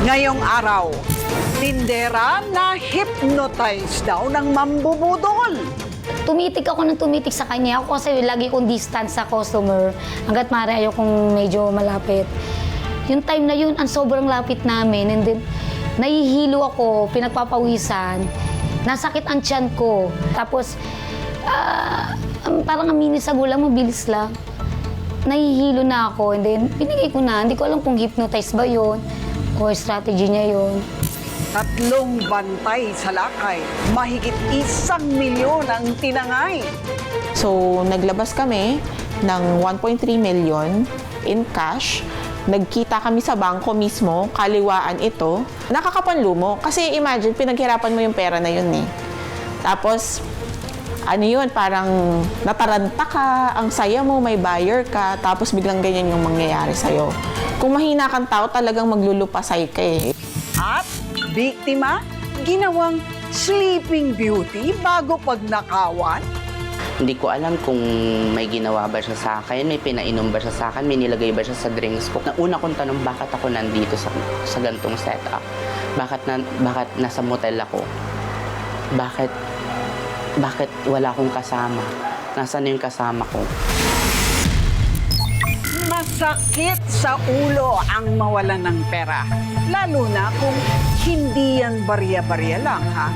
Ngayong araw, tindera na hypnotize daw ng mambubudol. Tumitik ako ng tumitik sa kanya. Ako kasi lagi kong distance sa customer. Hanggat maaari ayokong medyo malapit. Yung time na yun, ang sobrang lapit namin. And then, nahihilo ako, pinagpapawisan. Nasakit ang tiyan ko. Tapos, parang aminin sa gulang, mabilis lang. Nahihilo na ako. And then, binigay ko na. Hindi ko alam kung hypnotize ba yun o strategy niya yun. 3 bantay sa lakay. Mahigit 1 milyon ang tinangay. So, naglabas kami ng 1.3 million in cash. Nagkita kami sa bangko mismo, kaliwaan ito. Nakakapanlumo kasi imagine, pinaghirapan mo yung pera na yun eh. Tapos, ano yun, parang nataranta ka, ang saya mo, may buyer ka, tapos biglang ganyan yung mangyayari sa'yo. Kung mahina kang tao, talagang maglulupasay ka eh. At biktima, ginawang sleeping beauty bago pagnakawan. Hindi ko alam kung may ginawa ba siya sa akin, may pinainom ba siya sa akin, may nilagay ba siya sa drinks ko. Una kong tanong, bakit ako nandito sa gantong setup? Bakit nasa motel ako? Bakit wala akong kasama? Nasaan na yung kasama ko? Masakit sa ulo ang mawalan ng pera. Lalo na kung hindi yan barya-barya lang, ha?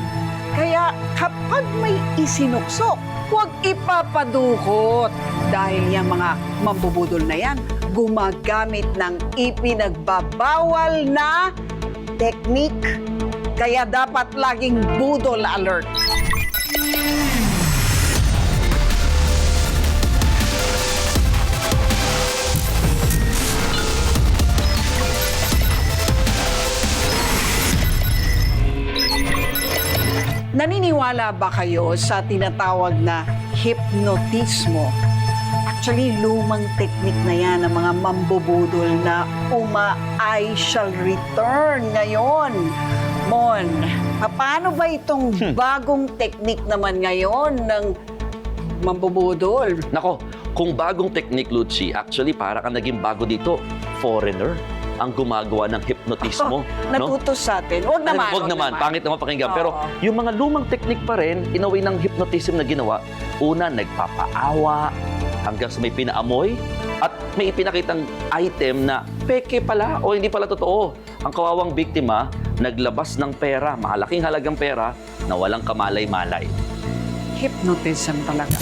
Kaya kapag may isinuksok, huwag ipapadukot. Dahil yung mga mambubudol na yan, gumagamit ng ipinagbabawal na technique. Kaya dapat laging budol alert. Naniniwala ba kayo sa tinatawag na hypnotismo? Actually, lumang teknik na yan ng mga mambubudol na I shall return ngayon. Mon, paano ba itong bagong teknik naman ngayon ng mambubudol? Nako, kung bagong technique, Lucy, actually para kang naging bago dito, foreigner ang gumagawa ng hypnotismo. Natutos sa atin. Huwag naman. Huwag naman. Pangit naman pakinggan. Oo. Pero yung mga lumang technique pa rin, inaway ng hypnotism na ginawa, una, nagpapaawa, hanggang sa may pinaamoy, at may ipinakitang item na peke pala o hindi pala totoo. Ang kawawang biktima, naglabas ng pera, mahalaking halagang pera, na walang kamalay-malay. Hypnotism talaga.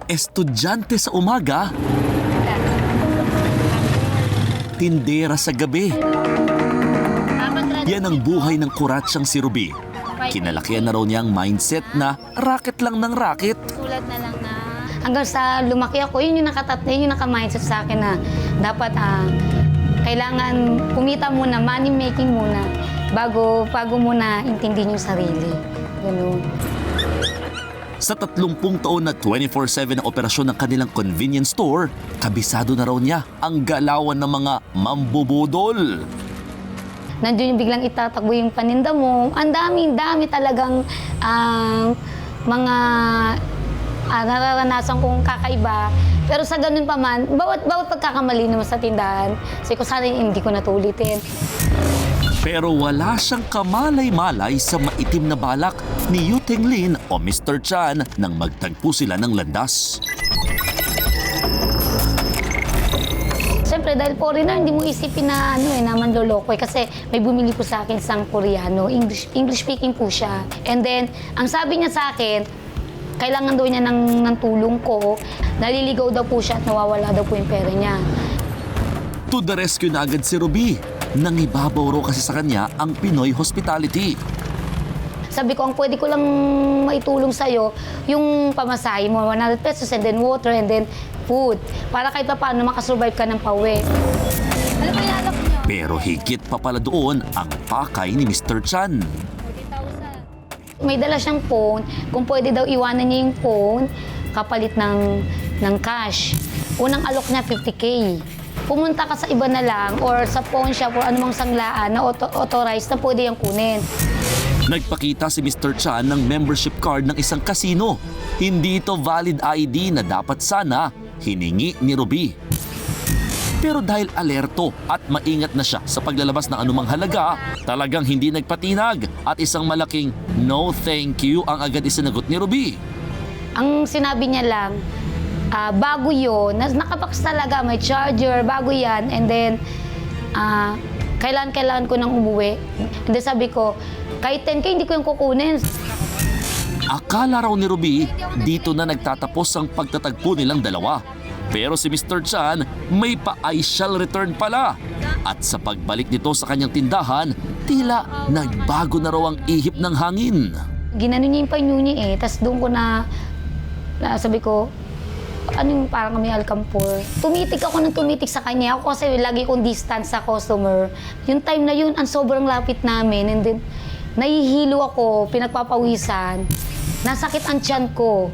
Estudyante sa umaga, tindera sa gabi. Yan ang buhay ng kuratsyang si Ruby. Kinalakihan na raw niya ang mindset na racket lang ng racket. Sulat na lang na. Hanggang sa lumaki ako, yun yung naka-mindset sa akin na dapat kailangan kumita muna, money making muna, bago muna intindihin yung sarili. Ganun. Sa 30 taon na 24/7 na operasyon ng kanilang convenience store, kabisado na raw niya ang galawan ng mga mambubudol. Nandiyon yung biglang itatakbo yung paninda mo. Ang dami talagang mga nararanasan kong kakaiba. Pero sa ganun pa man, bawat pagkakamali naman sa tindahan, sabi ko sana hindi ko natulitin. Pero wala siyang kamalay-malay sa maitim na balak ni Yu Tenglin o Mr. Chan nang magtagpo sila ng landas. Siyempre, dahil foreigner, hindi mo isipin na na manloloko eh. Kasi may bumili po sa akin isang Koreano, English speaking po siya. And then, ang sabi niya sa akin, kailangan daw niya ng tulong ko. Naliligaw daw po siya at nawawala daw po yung pera niya. To the rescue na agad si Ruby. Nangibabaw raw kasi sa kanya ang Pinoy hospitality. Sabi ko, ang pwede ko lang maitulong sa'yo, yung pamasahe mo, 100 pesos, and then water, and then food. Para kahit pa paano makasurvive ka ng pauwi. Ano ba inalok niyo? Pero higit pa pala doon ang pakay ni Mr. Chan. 40,000. May dala siyang phone. Kung pwede daw iwanan niya yung phone, kapalit ng cash. Unang alok niya, 50K. Pumunta ka sa iba na lang or sa pawn shop or anumang sanglaan na authorized na pwede yung kunin. Nagpakita si Mr. Chan ng membership card ng isang casino. Hindi ito valid ID na dapat sana hiningi ni Ruby. Pero dahil alerto at maingat na siya sa paglalabas ng anumang halaga, talagang hindi nagpatinag at isang malaking no thank you ang agad isinagot ni Ruby. Ang sinabi niya lang, bago yun, nakabox talaga, may charger, bago yan, and then, kailangan ko nang umuwi. And then sabi ko, kahit 10K, hindi ko yung kukunin. Akala raw ni Ruby, dito na nagtatapos ang pagtatagpo nilang dalawa. Pero si Mr. Chan, may pa-I shall return pala. At sa pagbalik nito sa kanyang tindahan, tila nagbago na raw ang ihip ng hangin. Ginano niya yung panyo niya Tapos doon ko na sabi ko, ano yung parang may alkampor. Tumitik ako ng tumitik sa kanya. Ako kasi lagi kong distance sa customer. Yung time na yun, ang sobrang lapit namin. And then, nahihilo ako, pinagpapawisan. Nasakit ang tiyan ko.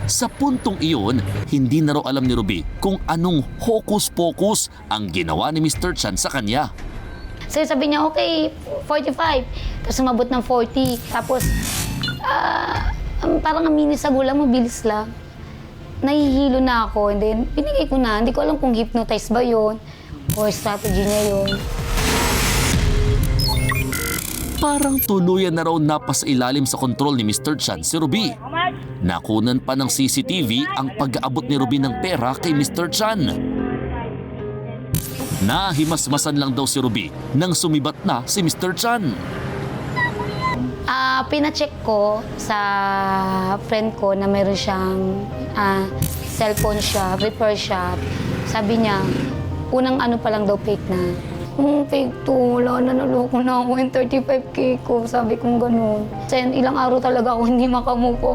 Sa puntong iyon, hindi na raw alam ni Ruby kung anong hocus-pocus ang ginawa ni Mr. Chan sa kanya. So sabi niya, okay, 45. Tapos umabot ng 40. Tapos, parang aminin sa gulang, mabilis lang. Nahihilo na ako. And then, binigay ko na. Hindi ko alam kung hypnotize ba yun or strategy niya yun. Parang tuluyan na raw napasailalim sa kontrol ni Mr. Chan si Ruby. Nakunan pa ng CCTV ang pag-aabot ni Ruby ng pera kay Mr. Chan. Nahimasmasan lang daw si Ruby nang sumibat na si Mr. Chan. Pina-check ko sa friend ko na meron siyang cellphone shop, repair shop. Sabi niya, unang ano pa lang daw fake na. Fake to, wala na, naloko na ako yung 35K ko. Sabi kong ganun. Kasi ilang araw talaga ako hindi makamupo.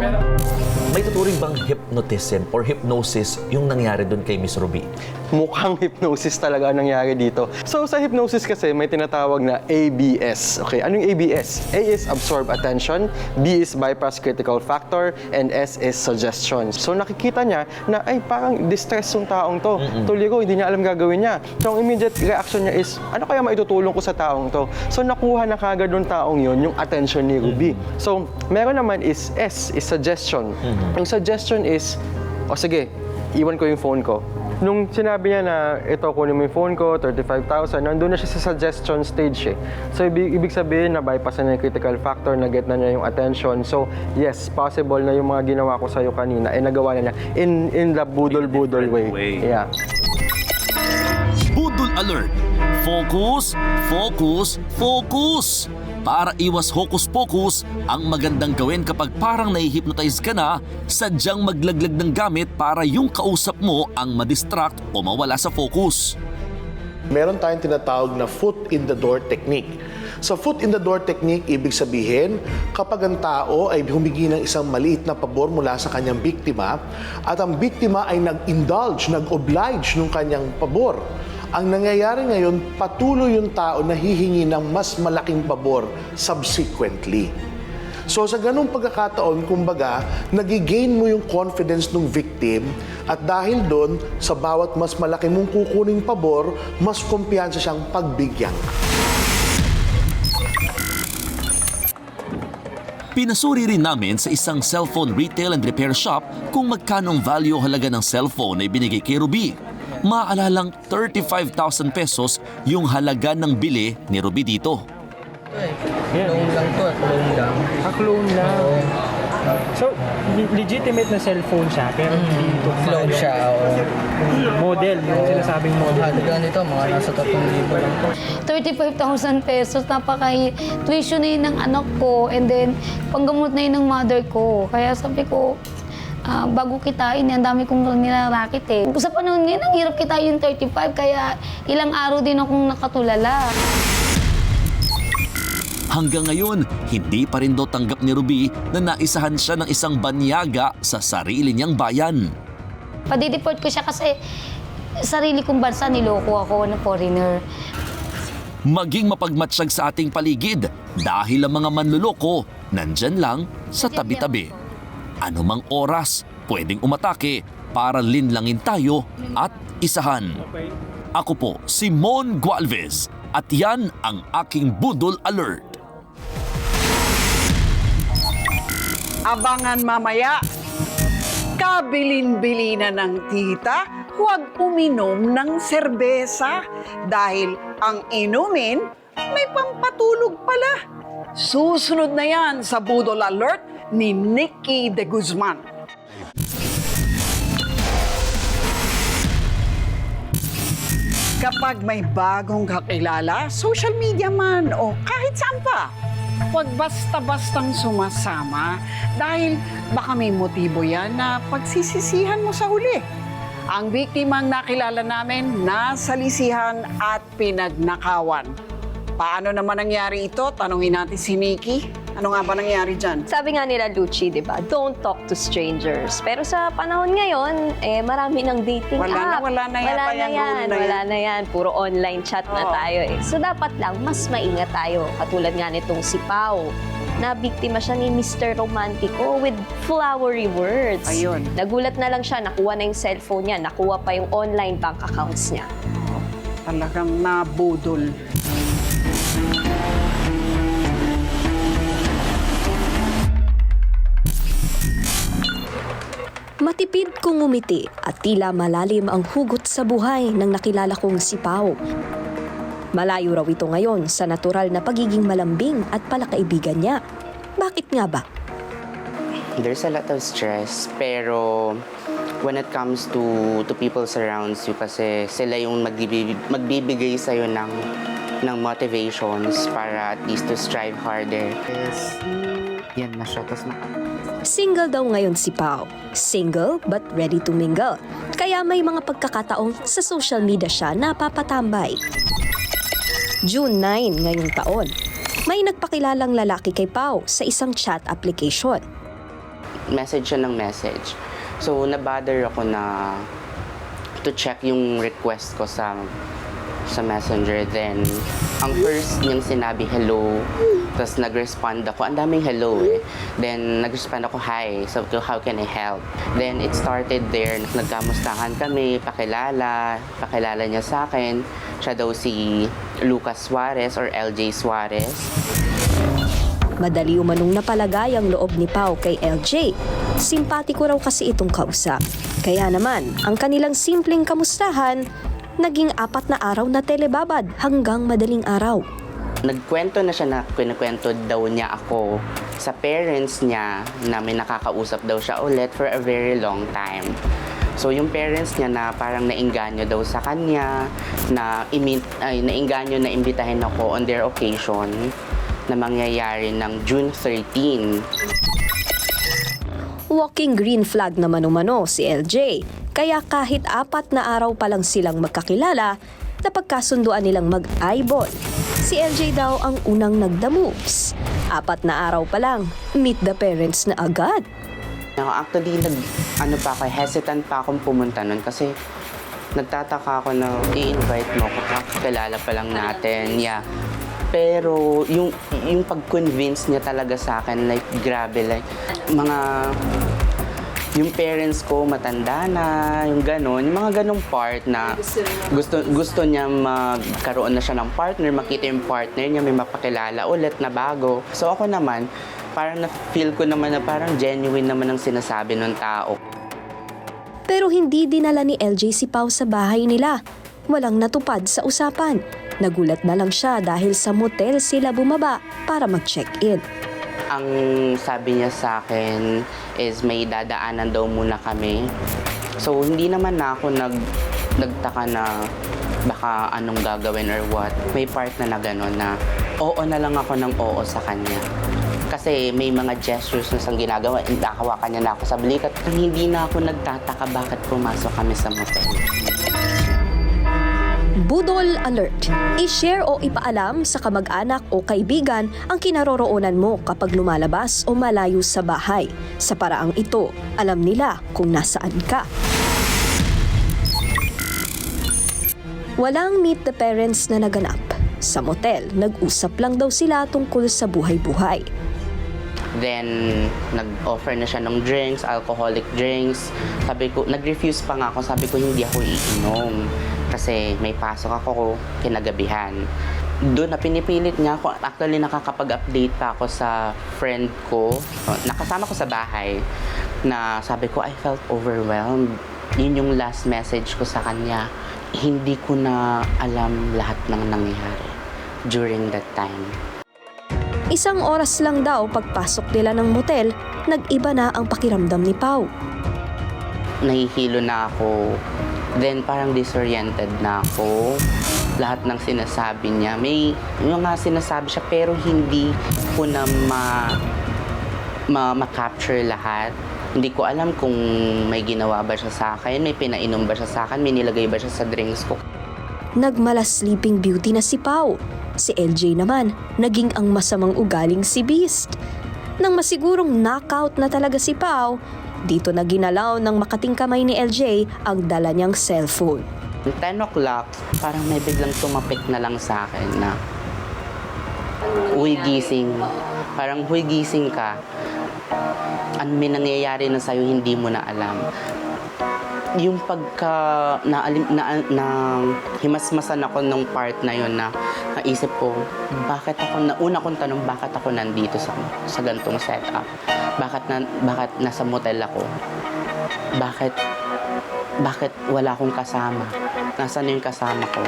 May tuturing bang hypnotism or hypnosis yung nangyari doon kay Miss Ruby? Mukhang hypnosis talaga ang nangyari dito. So sa hypnosis kasi may tinatawag na ABS. Okay, anong ABS? A is absorb attention, B is bypass critical factor, and S is suggestion. So nakikita niya na ay parang distress yung taong to. Tuloy ko, hindi niya alam gagawin niya. So ang immediate reaction niya is, ano kaya maitutulong ko sa taong to? So nakuha na kagad ng taong yon yung attention ni Ruby. So meron naman is S is suggestion. Yung suggestion is, sige, iwan ko yung phone ko. Nung sinabi niya na, ito, kunin mo yung phone ko, 35,000, nandun na siya sa suggestion stage eh. So, ibig sabihin na bypass na yung critical factor, na-get na niya yung attention. So, yes, possible na yung mga ginawa ko sa'yo kanina, nagawa na niya in the budol-budol way. Yeah. Budol alert! Focus, focus, focus! Para iwas hocus-pocus, ang magandang gawin kapag parang nai-hypnotize ka na, sadyang maglaglag ng gamit para yung kausap mo ang madistract o mawala sa focus. Meron tayong tinatawag na foot in the door technique. Sa foot in the door technique, ibig sabihin, kapag ang tao ay humingi ng isang maliit na pabor mula sa kanyang biktima at ang biktima ay nag-indulge, nag-oblige ng kanyang pabor, ang nangyayari ngayon, patuloy yung tao na hihingi ng mas malaking pabor subsequently. So sa ganung pagkakataon, kumbaga, nagigain mo yung confidence ng victim at dahil doon, sa bawat mas malaki mong kukuning pabor, mas kumpiyansa siyang pagbigyan. Pinasuri rin namin sa isang cellphone retail and repair shop kung magkano ang value halaga ng cellphone na ibinigay kay Ruby. Maalalang 35,000 pesos yung halaga ng bili ni Ruby dito. Clone lang to, clone lang. Clone lang. So, legitimate na cellphone siya, pero hindi ito Clone siya, model, yung sinasabing model. Halaga nito, mga nasa 3,000 lang to. 35,000 pesos, napaka-tuition na yun ng anak ko, and then panggamot na yun ng mother ko. Kaya sabi ko, bago kitain, ang dami kong nilarakit eh. Sa panahon ngayon, ang hirap kitain yung 35, kaya ilang araw din akong nakatulala. Hanggang ngayon, hindi pa rin daw tanggap ni Ruby na naisahan siya ng isang banyaga sa sarili niyang bayan. Padideport ko siya kasi sarili kong bansa, niloko ako ng foreigner. Maging mapagmatsyag sa ating paligid dahil ang mga manluloko nandyan lang sa tabi-tabi. Anumang oras, pwedeng umatake para linlangin tayo at isahan. Ako po si Mon Gualvez at yan ang aking Budol Alert. Abangan mamaya. Kabilin-bili na ng tita, huwag uminom ng serbesa dahil ang inumin may pampatulog pala. Susunod na yan sa Budol Alert ni Nikki de Guzman. Kapag may bagong kakilala, social media man o kahit saan pa, huwag basta-bastang sumasama dahil baka may motibo yan na pagsisisihan mo sa huli. Ang biktimang nakilala namin, nasalisihan at pinagnakawan. Paano naman nangyari ito? Tanungin natin si Nikki. Ano nga ba nangyari dyan? Sabi nga nila, Lucci, di ba? Don't talk to strangers. Pero sa panahon ngayon, marami ng dating app. Wala na yan. Wala na yan. Puro online chat na tayo eh. So dapat lang, mas maingat tayo. Katulad nga nitong si Pao. Na biktima siya ni Mr. Romantico with flowery words. Ayun. Nagulat na lang siya, nakuha na yung cellphone niya, nakuha pa yung online bank accounts niya. Talagang nabudol. Matipid kong ngumiti at tila malalim ang hugot sa buhay ng nakilala kong si Pao. Malayo raw ito ngayon sa natural na pagiging malambing at palakaibigan niya. Bakit nga ba? There's a lot of stress, pero when it comes to people surrounds you, kasi sila yung magbibigay sa'yo ng motivations para at least to strive harder. Yan na siya. Single daw ngayon si Pao. Single but ready to mingle. Kaya may mga pagkakataong sa social media siya napapatambay. June 9 ngayong taon, may nagpakilalang lalaki kay Pao sa isang chat application. Message siya ng message. So, nabother ako na to check yung request ko sa messenger. Then, ang first niyang sinabi, hello. Tapos nag-respond ako, ang daming hello eh. Then, nag-respond ako, hi. So, how can I help? Then, it started there. Nagkamustahan kami, pakilala niya sa akin. Siya daw si Lucas Suarez or LJ Suarez. Madali umanong napalagay ang loob ni Pao kay LJ. Simpatiko raw kasi itong kausap. Kaya naman, ang kanilang simpleng kamustahan, naging 4 na araw na telebabad hanggang madaling araw. Nagkwento na siya na kinikwento daw niya ako sa parents niya na may nakakausap daw siya ulit for a very long time. So yung parents niya na parang nainganyo daw sa kanya, nainganyo na imbitahin ako on their occasion na mangyayari ng June 13. Walking green flag naman umano si LJ. Kaya kahit 4 na araw pa lang silang magkakilala, napagkasunduan nilang mag-eyeball. Si LJ daw ang unang nagda moves. 4 na araw pa lang, meet the parents na agad. Actually, hesitant pa akong pumunta nun kasi nagtataka ako na i-invite mo ako, kakilala pa lang natin, yeah. Pero yung pag-convince niya talaga sa akin, like, grabe, like, yung parents ko matanda na, yung gano'n, yung mga ganong part na gusto niya magkaroon na siya ng partner, makita yung partner niya, may mapakilala ulit na bago. So ako naman, parang na-feel ko naman na parang genuine naman ang sinasabi ng tao. Pero hindi dinala ni LJ si Pao sa bahay nila. Walang natupad sa usapan. Nagulat na lang siya dahil sa motel sila bumaba para mag-check-in. Ang sabi niya sa akin is may dadaanan daw muna kami. So, hindi naman na ako nagtaka na baka anong gagawin or what. May part na gano'n na oo na lang ako ng oo sa kanya. Kasi may mga gestures na siyang ginagawa. Nakahawakan niya na ako sa balikat. Hindi na ako nagtataka bakit pumasok kami sa motel. Budol Alert. I-share o ipaalam sa kamag-anak o kaibigan ang kinaroroonan mo kapag lumalabas o malayo sa bahay. Sa paraang ito, alam nila kung nasaan ka. Walang meet the parents na naganap. Sa motel, nag-usap lang daw sila tungkol sa buhay-buhay. Then, nag-offer na siya ng drinks, alcoholic drinks. Sabi ko, nag-refuse pa nga ako. Sabi ko, hindi ako iinom. Kasi may pasok ako kinagabihan. doon na pinipilit niya ako. Actually, nakakapag-update pa ako sa friend ko. Nakasama ko sa bahay na sabi ko, I felt overwhelmed. Yun yung last message ko sa kanya. Hindi ko na alam lahat ng nangyayari during that time. Isang oras lang daw pagpasok nila ng motel, nag-iba na ang pakiramdam ni Pao. Nahihilo na ako. Then parang disoriented na ako. Lahat ng sinasabi niya. May mga sinasabi siya pero hindi ko na ma-capture lahat. Hindi ko alam kung may ginawa ba siya sa akin, may pinainom ba siya sa akin, may nilagay ba siya sa drinks ko. Nagmala Sleeping Beauty na si Pao. Si LJ naman, naging ang masamang ugaling si Beast. Nang masigurong knockout na talaga si Pao, dito na ginalaw ng makating kamay ni LJ ang dala niyang cellphone. 10 o'clock, parang may biglang tumapik na lang sa akin na, uy, gising. Parang, huy, gising ka. May nangyayari na sa'yo, hindi mo na alam. Yung pagka himasmasan ako nung part na yun na naisip ko, una kong tanong, bakit ako nandito sa gantong setup? Bakit nasa motel ako? Bakit wala akong kasama? Nasaan yung kasama ko?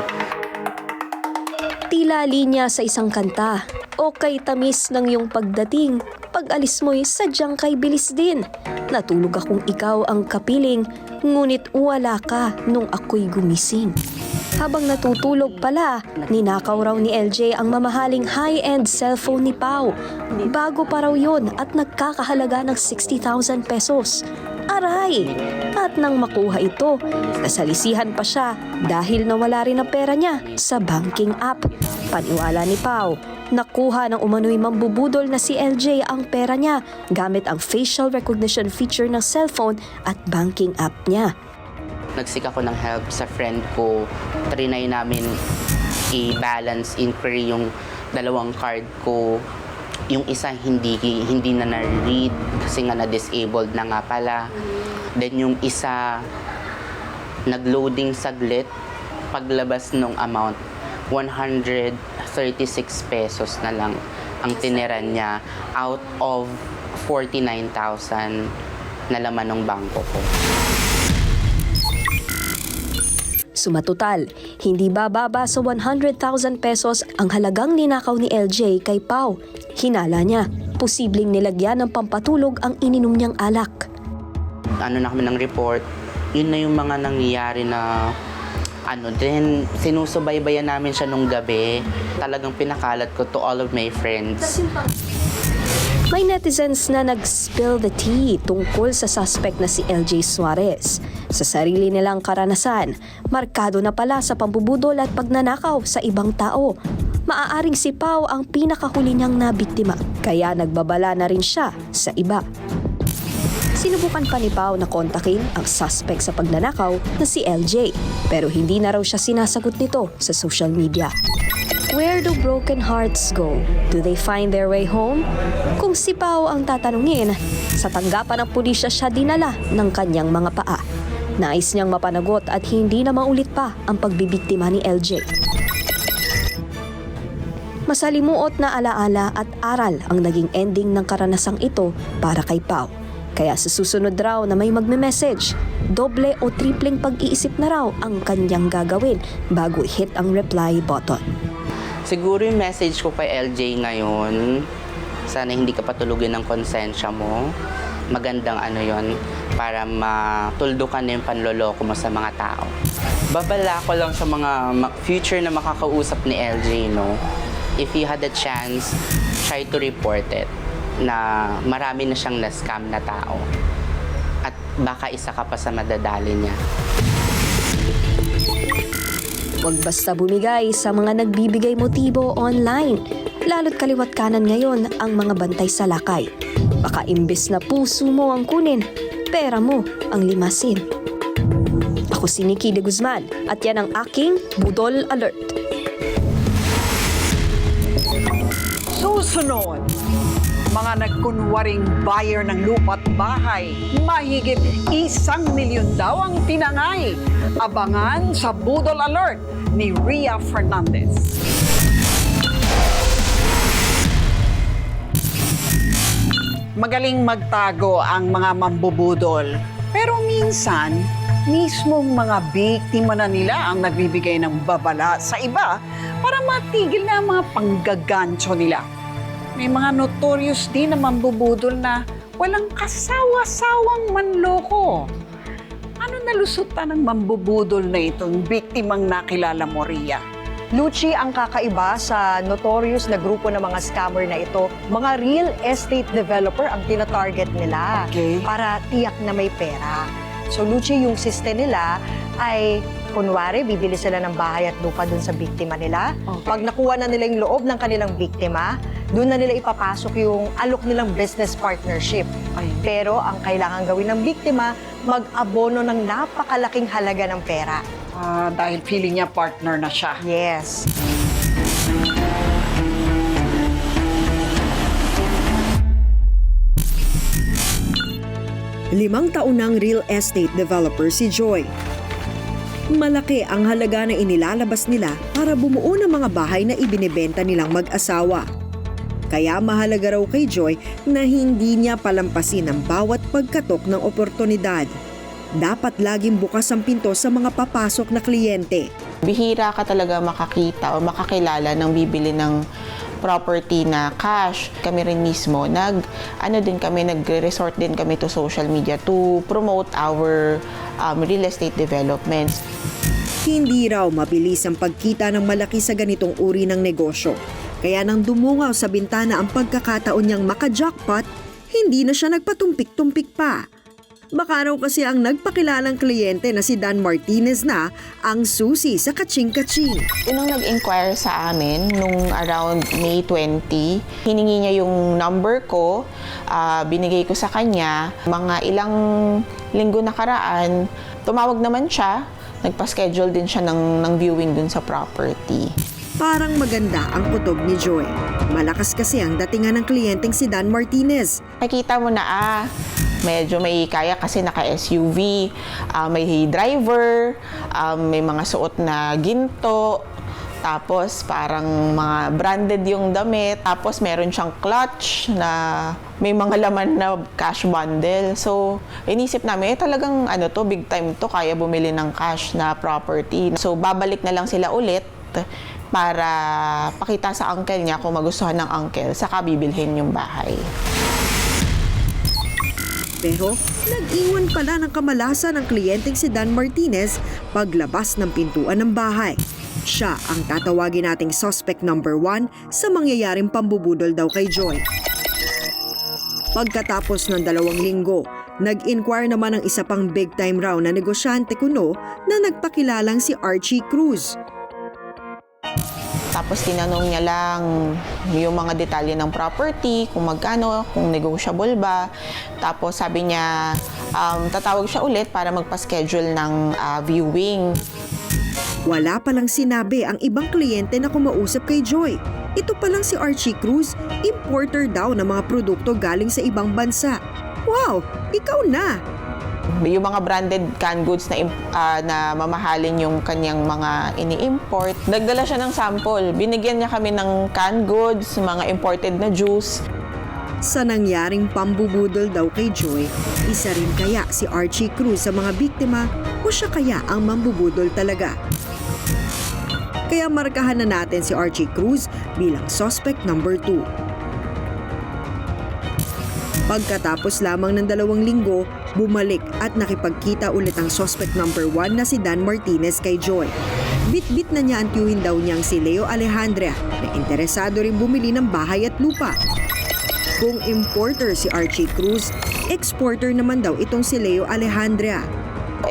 Tila linya sa isang kanta, o kay tamis ng iyong pagdating, pag-alis mo'y sadyang kay bilis din. Natulog akong ikaw ang kapiling, ngunit wala ka nung ako'y gumising. Habang natutulog pala, ninakaw raw ni LJ ang mamahaling high-end cellphone ni Pao. Bago pa raw yun at nagkakahalaga ng 60,000 pesos. Aray! At nang makuha ito, nasalisihan pa siya dahil nawala rin ang pera niya sa banking app. Paniwala ni Pao, nakuha ng umano'y mambubudol na si LJ ang pera niya gamit ang facial recognition feature ng cellphone at banking app niya. Nagsik ako ng help sa friend ko. Trinay namin i-balance inquiry yung dalawang card ko. Yung isa hindi na na-read kasi nga na-disabled na nga pala. Then yung isa nag-loading saglit. Paglabas ng amount, 136 pesos na lang ang tiniran niya out of 49,000 na laman ng bangko ko. Sumatotal, hindi bababa sa 100,000 pesos ang halagang ninakaw ni LJ kay Pao. Hinala niya, posibleng nilagyan ng pampatulog ang ininom niyang alak. Ano na kami ng report, yun na yung mga nangyayari na then sinusubaybayan namin siya nung gabi. Talagang pinakalat ko to all of my friends. May netizens na nag-spill the tea tungkol sa suspect na si LJ Suarez. Sa sarili nilang karanasan, markado na pala sa pambubudol at pagnanakaw sa ibang tao. Maaaring si Pao ang pinakahuli niyang nabiktima, kaya nagbabala na rin siya sa iba. Sinubukan pa ni Pao na kontakin ang suspect sa pagnanakaw na si LJ, pero hindi na raw siya sinasagot nito sa social media. Where do broken hearts go? Do they find their way home? Kung si Pao ang tatanungin, sa tanggapan ng pulisya siya dinala ng kanyang mga paa. Nais niyang mapanagot at hindi na maulit pa ang pagbibiktima ni LJ. Masalimuot na alaala at aral ang naging ending ng karanasang ito para kay Pao. Kaya sa susunod raw na may magme-message, doble o tripleng pag-iisip na raw ang kanyang gagawin bago i-hit ang reply button. Siguro yung message ko kay LJ ngayon, sana hindi ka patulugin ng konsensya mo. Magandang yon para matuldukan na yung panloloko mo sa mga tao. Babala ko lang sa mga future na makakausap ni LJ, no? If you had a chance, try to report it na marami na siyang na-scam na tao. At baka isa ka pa sa madadali niya. Huwag basta bumigay sa mga nagbibigay motibo online. Lalo't kaliwat kanan ngayon ang mga bantay sa lakay. Baka imbes na puso mo ang kunin, pera mo ang limasin. Ako si Nikki de Guzman at yan ang aking Budol Alert. Susunod, mga nagkunwaring buyer ng lupa't bahay, mahigit 1 milyon daw ang tinangay. Abangan sa Budol Alert ni Ria Fernandez. magaling magtago ang mga mambubudol. Pero minsan, mismong mga biktima na nila ang nagbibigay ng babala sa iba para matigil na ang mga panggagancho nila. May mga notorious din na mambubudol na walang kasawa-sawang manloko. Ano nalusutan ng mambubudol na itong biktimang nakilala mo, Ria? Lucci, ang kakaiba sa notorious na grupo ng mga scammer na ito, mga real estate developer ang tina-target nila para tiyak na may pera. So Lucci, yung system nila ay kunwari, bibili sila ng bahay at lupa dun sa biktima nila. Pag nakuha na nila yung loob ng kanilang biktima, doon na nila ipapasok yung alok nilang business partnership. Pero ang kailangan gawin ng biktima, mag-abono ng napakalaking halaga ng pera. Dahil feeling niya partner na siya. Yes. Limang taon ng real estate developer si Joy. Malaki ang halaga na inilalabas nila para bumuo ng mga bahay na ibinebenta nilang mag-asawa. Kaya mahalaga raw kay Joy na hindi niya palampasin ang bawat pagkatok ng oportunidad. Dapat laging bukas ang pinto sa mga papasok na kliyente. Bihira ka talaga makakita o makakilala ng bibili ng property na cash. Kami rin mismo, nagre-resort din kami to social media to promote our real estate developments. Hindi raw mabilis ang pagkita ng malaki sa ganitong uri ng negosyo. Kaya nang dumungaw sa bintana ang pagkakataon niyang maka-jackpot, hindi na siya nagpatumpik-tumpik pa. Baka raw kasi ang nagpakilalang kliyente na si Dan Martinez na ang susi sa kaching-kaching. Nung nag-inquire sa amin, nung around May 20, hiningi niya yung number ko, binigay ko sa kanya. Mga ilang linggo nakaraan, tumawag naman siya, nagpa-schedule din siya ng viewing dun sa property. Parang maganda ang kutob ni Joy. Malakas kasi ang datingan ng kliyenteng si Dan Martinez. Nakikita mo na medyo may kaya kasi naka-SUV, may driver, may mga suot na ginto, tapos parang mga branded yung damit, tapos meron siyang clutch na may mga laman na cash bundle. So, inisip namin, talagang big time to, kaya bumili ng cash na property. So, babalik na lang sila ulit para pakita sa uncle niya kung magustuhan ng uncle, saka bibilhin yung bahay. Pero nag-iwan pala ng kamalasan ng kliyenteng si Dan Martinez paglabas ng pintuan ng bahay. Siya ang tatawagin nating suspect number 1 sa mangyayaring pambubudol daw kay Joy. Pagkatapos ng 2 linggo, nag-inquire naman ang isa pang big-time raw na negosyante kuno na nagpakilalang si Archie Cruz. Tapos tinanong niya lang yung mga detalye ng property, kung magkano, kung negotiable ba. Tapos sabi niya, tatawag siya ulit para magpa-schedule ng viewing. Wala palang sinabi ang ibang kliyente na kumausap kay Joy. Ito palang si Archie Cruz, importer daw ng mga produkto galing sa ibang bansa. Wow, ikaw na! Yung mga branded canned goods na mamahalin yung kanyang mga ini-import. Nagdala siya ng sample. Binigyan niya kami ng canned goods, mga imported na juice. Sa nangyaring pambubudol daw kay Joy, isa rin kaya si Archie Cruz sa mga biktima o siya kaya ang mambubudol talaga? Kaya markahan na natin si Archie Cruz bilang suspect number 2. Pagkatapos lamang ng 2 linggo, bumalik at nakipagkita ulit ang suspect number 1 na si Dan Martinez kay Joy. Bit-bit na niya ang tiyuhin daw niyang si Leo Alejandra na interesado rin bumili ng bahay at lupa. Kung importer si Archie Cruz, exporter naman daw itong si Leo Alejandra.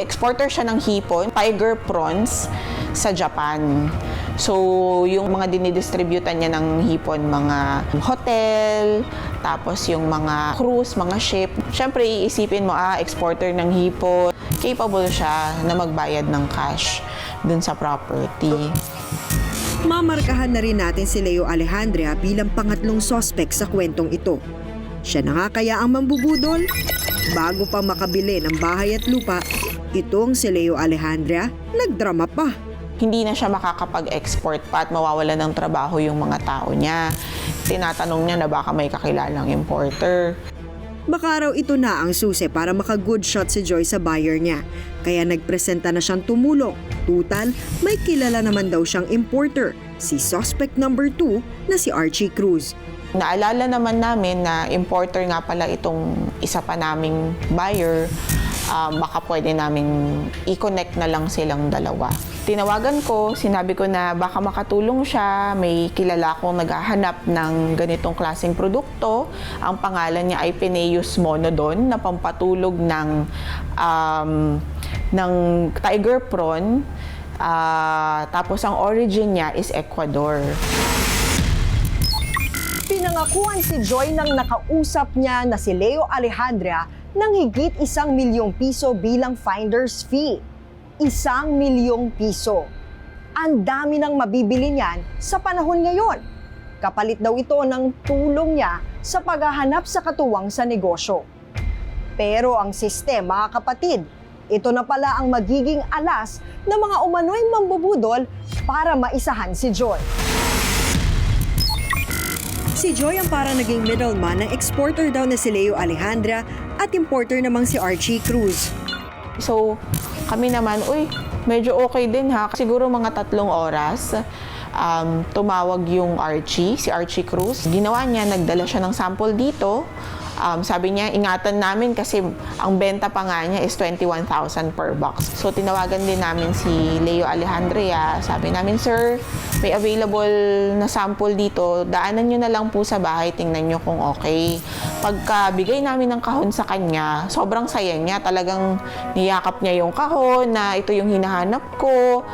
Exporter siya ng hipon, tiger prawns sa Japan. So, yung mga dinidistributan niya ng hipon, mga hotel, tapos yung mga cruise, mga ship. Siyempre, iisipin mo, exporter ng hipon. Capable siya na magbayad ng cash dun sa property. Mamarkahan na rin natin si Leo Alejandra bilang pangatlong suspect sa kwentong ito. Siya na nga kaya ang mambubudol? Bago pa makabili ng bahay at lupa, itong si Leo Alejandra nagdrama pa. Hindi na siya makakapag-export pa at mawawala ng trabaho yung mga tao niya. Tinatanong niya na baka may kakilalang importer. Baka raw ito na ang susi para maka-good shot si Joy sa buyer niya. Kaya nagpresenta na siyang tumulong. Tutal, may kilala naman daw siyang importer, si suspect number 2 na si Archie Cruz. Naalala naman namin na importer nga pala itong isa pa naming buyer. Baka pwede namin i-connect na lang silang dalawa. Tinawagan ko, sinabi ko na baka makatulong siya, may kilala akong naghahanap ng ganitong klaseng produkto. Ang pangalan niya ay Peneus Monodon na pampatulog ng tiger prawn. Tapos ang origin niya is Ecuador. Pinangakuan si Joy ng nakausap niya na si Leo Alejandria ng higit 1 milyong piso bilang finder's fee. 1 milyong piso. Ang dami nang mabibili niyan sa panahon ngayon. Kapalit daw ito ng tulong niya sa paghahanap sa katuwang sa negosyo. Pero ang sistema, kapatid, ito na pala ang magiging alas ng mga umano'y mambubudol para maisahan si Joy. Si Joy ang para naging middleman ng exporter daw na si Leo Alejandria at importer namang si Archie Cruz. So, kami naman, medyo okay din ha. Siguro mga 3 oras, tumawag yung si Archie Cruz. Ginawa niya, nagdala siya ng sample dito. Sabi niya, ingatan namin kasi ang benta pa nga niya is 21,000 per box. So, tinawagan din namin si Leo Alejandria. Sabi namin, sir, may available na sample dito. Daanan nyo na lang po sa bahay, tingnan nyo kung okay. Pagkabigay namin ng kahon sa kanya, sobrang saya niya. Talagang niyakap niya yung kahon na ito yung hinahanap ko.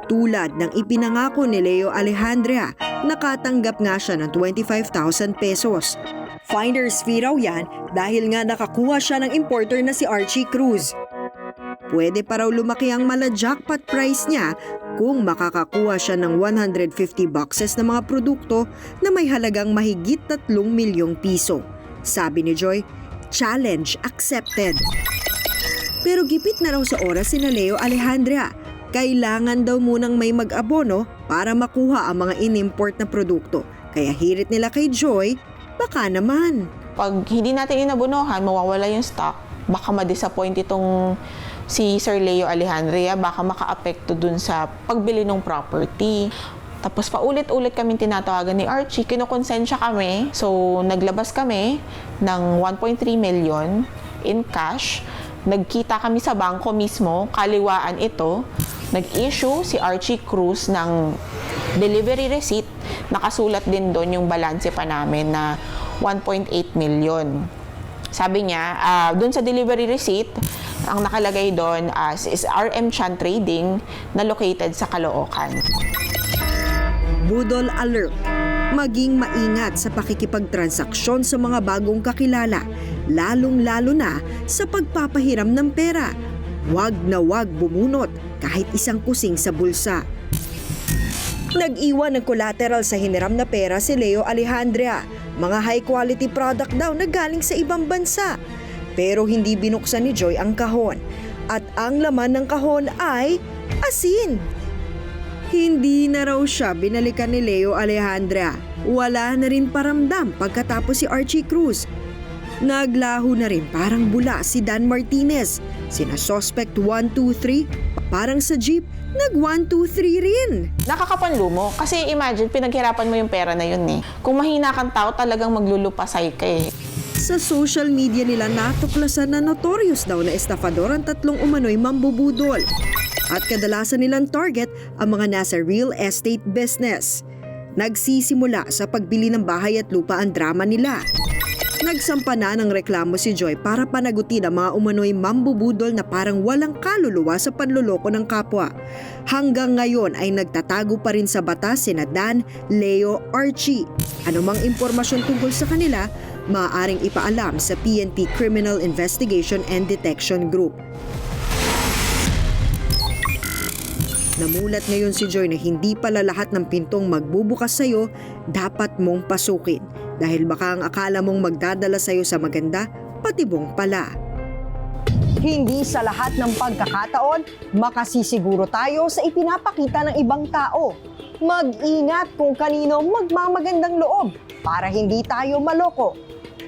Tulad ng ipinangako ni Leo Alejandria, nakatanggap nga siya ng 25,000 pesos. Finder's fee raw yan dahil nga nakakuha siya ng importer na si Archie Cruz. Pwede pa raw lumaki ang mala-jackpot price niya kung makakakuha siya ng 150 boxes na mga produkto na may halagang mahigit 3 milyong piso. Sabi ni Joy, challenge accepted. Pero gipit na raw sa oras si Leo Alejandria. Kailangan daw munang may mag-abono para makuha ang mga in-import na produkto. Kaya hirit nila kay Joy, baka naman. Pag hindi natin inabunuhan, mawawala yung stock. Baka ma-disappoint itong si Sir Leo Alejandria, baka maka-apekto dun sa pagbili ng property. Tapos paulit-ulit kami tinatawagan ni Archie, kinukonsensya kami. So, naglabas kami ng 1.3 million in cash. Nagkita kami sa bangko mismo, kaliwaan ito. Nag-issue si Archie Cruz ng delivery receipt. Nakasulat din doon yung balanse pa namin na 1.8 million. Sabi niya, doon sa delivery receipt, ang nakalagay doon is RM Chan Trading na located sa Caloocan. Budol alert! Maging maingat sa pakikipagtransaksyon sa mga bagong kakilala, lalong-lalo na sa pagpapahiram ng pera. Huwag na huwag bumunot kahit isang kusing sa bulsa. Nag-iwan ng collateral sa hiniram na pera si Leo Alejandria. Mga high-quality product daw na galing sa ibang bansa. Pero hindi binuksan ni Joy ang kahon. At ang laman ng kahon ay asin. Hindi na raw siya binalikan ni Leo Alejandria. Wala na rin paramdam pagkatapos si Archie Cruz. Naglaho na rin parang bula si Dan Martinez. Sina suspect 1, 2, 3, parang sa jeep, nag 1, 2, 3 rin. Nakakapanlumo kasi imagine, pinaghirapan mo yung pera na yun eh. Kung mahina kang tao, talagang maglulupasay ka eh. Sa social media nila natuklasan na notorious daw na estafador ang 3 umano'y mambubudol. At kadalasan nilang target ang mga nasa real estate business. Nagsisimula sa pagbili ng bahay at lupa ang drama nila. Nagsampa na ng reklamo si Joy para panagutin ang mga umano'y mambubudol na parang walang kaluluwa sa panloloko ng kapwa. Hanggang ngayon ay nagtatago pa rin sa batas sina Dan, Leo, Archie. Anumang impormasyon tungkol sa kanila, maaaring ipaalam sa PNP Criminal Investigation and Detection Group. Namulat ngayon si Joy na hindi pala lahat ng pintong magbubukas sa'yo dapat mong pasukin. Dahil baka ang akala mong magdadala sa'yo sa maganda, patibong pala. Hindi sa lahat ng pagkakataon, makasisiguro tayo sa ipinapakita ng ibang tao. Mag-ingat kung kanino magmamagandang loob para hindi tayo maloko.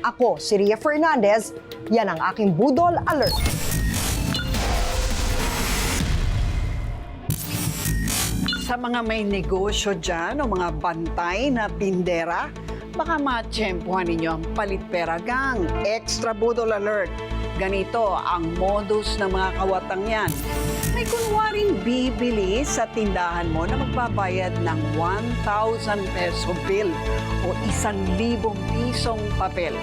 Ako, si Ria Fernandez. Yan ang aking Budol Alert. Sa mga may negosyo dyan o mga bantay na tindera, baka matsyempohan ninyo ang Palit Pera Gang. Extra Budol Alert. Ganito ang modus ng mga kawatang yan. May kunwaring bibili sa tindahan mo na magbabayad ng 1,000 peso bill o 1,000 pisong papel.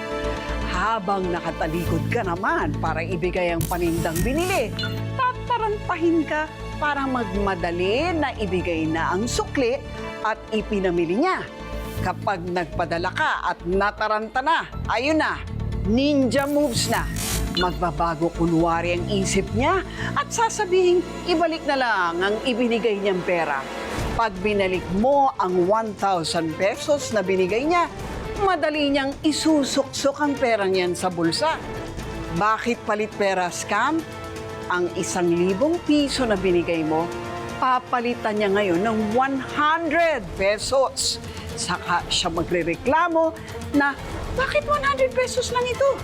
Habang nakatalikod ka naman para ibigay ang panindang binili, tatarantahin ka para magmadali na ibigay na ang sukli at ipinamili niya. Kapag nagpadala ka at nataranta na, ayun na, ninja moves na. Magbabago kunwari ang isip niya at sasabihin, ibalik na lang ang ibinigay niyang pera. Pag binalik mo ang 1,000 pesos na binigay niya, madali niyang isusuksok ang pera niyan sa bulsa. Bakit palit pera scam? Ang 1,000 piso na binigay mo, papalitan niya ngayon ng 100 pesos. Saka siya magrereklamo na, bakit 100 pesos lang ito?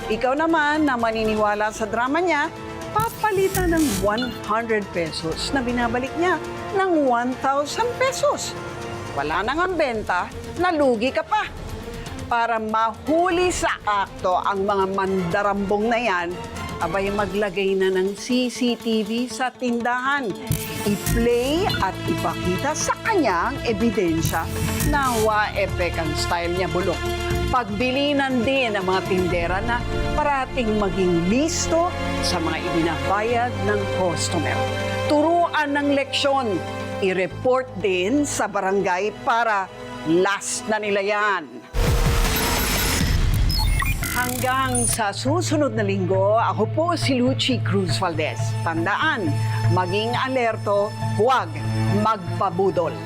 Ikaw naman na maniniwala sa drama niya, papalitan ng 100 pesos na binabalik niya ng 1,000 pesos. Wala nang ang benta, nalugi ka pa. Para mahuli sa akto ang mga mandarambong na yan, abay maglagay na ng CCTV sa tindahan. I-play at ipakita sa kanya ang ebidensya na wa-epek ang style niya bulok. Pagbilinan din ang mga tindera na parating maging listo sa mga ibinabayad ng customer. Turuan ng leksyon. I-report din sa barangay para last na nila yan. Hanggang sa susunod na linggo, ako po si Lucy Cruz Valdez. Tandaan, maging alerto, huwag magpabudol.